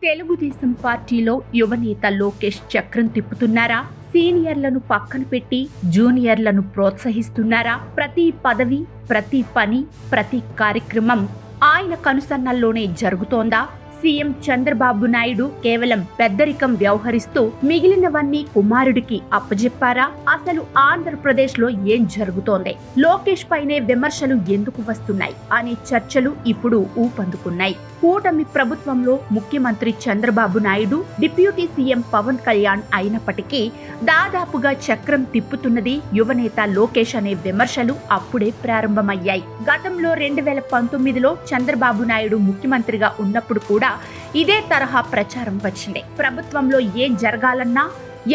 తెలుగుదేశం పార్టీలో యువనేత లోకేష్ చక్రం తిప్పుతున్నారా? సీనియర్లను పక్కన పెట్టి జూనియర్లను ప్రోత్సహిస్తున్నారా? ప్రతి పదవి, ప్రతి పని, ప్రతి కార్యక్రమం ఆయన కనుసన్నల్లోనే జరుగుతోందా? సీఎం చంద్రబాబు నాయుడు కేవలం పెద్దరికం వ్యవహరిస్తూ మిగిలినవన్నీ కుమారుడికి అప్పజెప్పారా? అసలు ఆంధ్రప్రదేశ్ లో ఏం జరుగుతోంది? లోకేష్ పైనే విమర్శలు ఎందుకు వస్తున్నాయి అనే చర్చలు ఇప్పుడు ఊపందుకున్నాయి. కూటమి ప్రభుత్వంలో ముఖ్యమంత్రి చంద్రబాబు నాయుడు, డిప్యూటీ సీఎం పవన్ కళ్యాణ్ అయినప్పటికీ దాదాపుగా చక్రం తిప్పుతున్నది యువనేత లోకేష్ అనే విమర్శలు అప్పుడే ప్రారంభమయ్యాయి. గతంలో 2019లో చంద్రబాబు నాయుడు ముఖ్యమంత్రిగా ఉన్నప్పుడు కూడా ఇదే తరహా ప్రచారం వచ్చింది. ప్రభుత్వంలో ఏం జరగాలన్నా,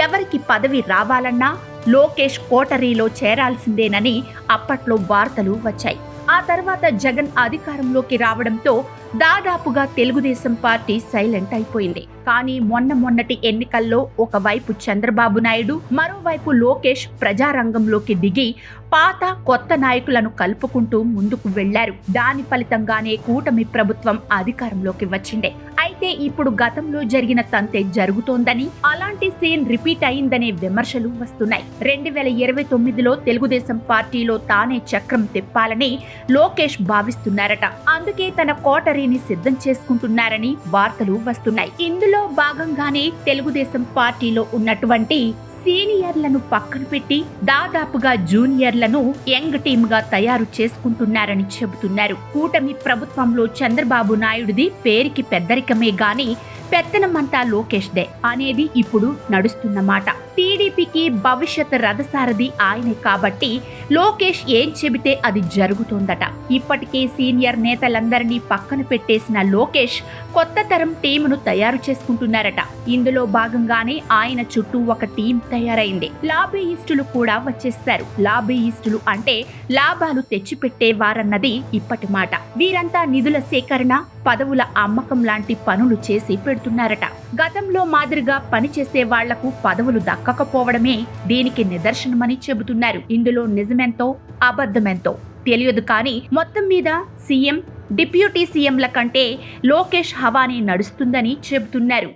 ఎవరికి పదవి రావాలన్నా లోకేష్ కోటరీలో చేరాల్సిందేనని అప్పట్లో వార్తలు వచ్చాయి. ఆ తర్వాత జగన్ అధికారంలోకి రావడంతో దాదాపుగా తెలుగుదేశం పార్టీ సైలెంట్ అయిపోయింది. కానీ మొన్నటి ఎన్నికల్లో ఒకవైపు చంద్రబాబు నాయుడు, మరోవైపు లోకేష్ ప్రజారంగంలోకి దిగి పాత కొత్త నాయకులను కలుపుకుంటూ ముందుకు వెళ్లారు. దాని ఫలితంగానే కూటమి ప్రభుత్వం అధికారంలోకి వచ్చింది. అయితే ఇప్పుడు గతంలో జరిగిన తంతే జరుగుతోందని, అలాంటి సీన్ రిపీట్ అయిందనే విమర్శలు వస్తున్నాయి. 2029లో తెలుగుదేశం పార్టీలో తానే చక్రం తిప్పాలని లోకేష్ భావిస్తున్నారట. అందుకే తన కోటరీని సిద్ధం చేసుకుంటున్నారని వార్తలు వస్తున్నాయి. ఇందులో భాగంగానే తెలుగుదేశం పార్టీలో ఉన్నటువంటి సీనియర్లను పక్కన పెట్టి దాదాపుగా జూనియర్లను యంగ్ టీమ్ గా తయారు చేసుకుంటున్నారని చెబుతున్నారు. కూటమి ప్రభుత్వంలో చంద్రబాబు నాయుడుది పేరుకి పెద్దరికమే గాని పెత్తనమంతా లోకేష్ దే అనేది ఇప్పుడు నడుస్తున్నమాట. టీడీపీకి భవిష్యత్ రథసారథి ఆయనే కాబట్టి లోకేష్ ఏం చెబితే అది జరుగుతోందట. ఇప్పటికే సీనియర్ నేతలందరినీ పక్కన పెట్టేసిన లోకేష్ కొత్త తరం టీమును తయారు చేసుకుంటున్నారట. ఇందులో భాగంగానే ఆయన చుట్టూ ఒక టీం తయారైంది. లాబీయిస్టులు కూడా వచ్చేస్తారు. లాబీయిస్టులు అంటే లాభాలు తెచ్చిపెట్టేవారన్నది ఇప్పటి మాట. వీరంతా నిధుల సేకరణ, పదవుల అమ్మకం లాంటి పనులు చేసి పెడుతున్నారట. గతంలో మాదిరిగా పనిచేసే వాళ్లకు పదవులు దక్కకపోవడమే దీనికి నిదర్శనమని చెబుతున్నారు. ఇందులో నిజమెంతో అబద్ధమెంతో తెలియదు కానీ మొత్తం మీద సీఎం, డిప్యూటీ సీఎంల కంటే లోకేష్ హవానే నడుస్తుందని చెబుతున్నారు.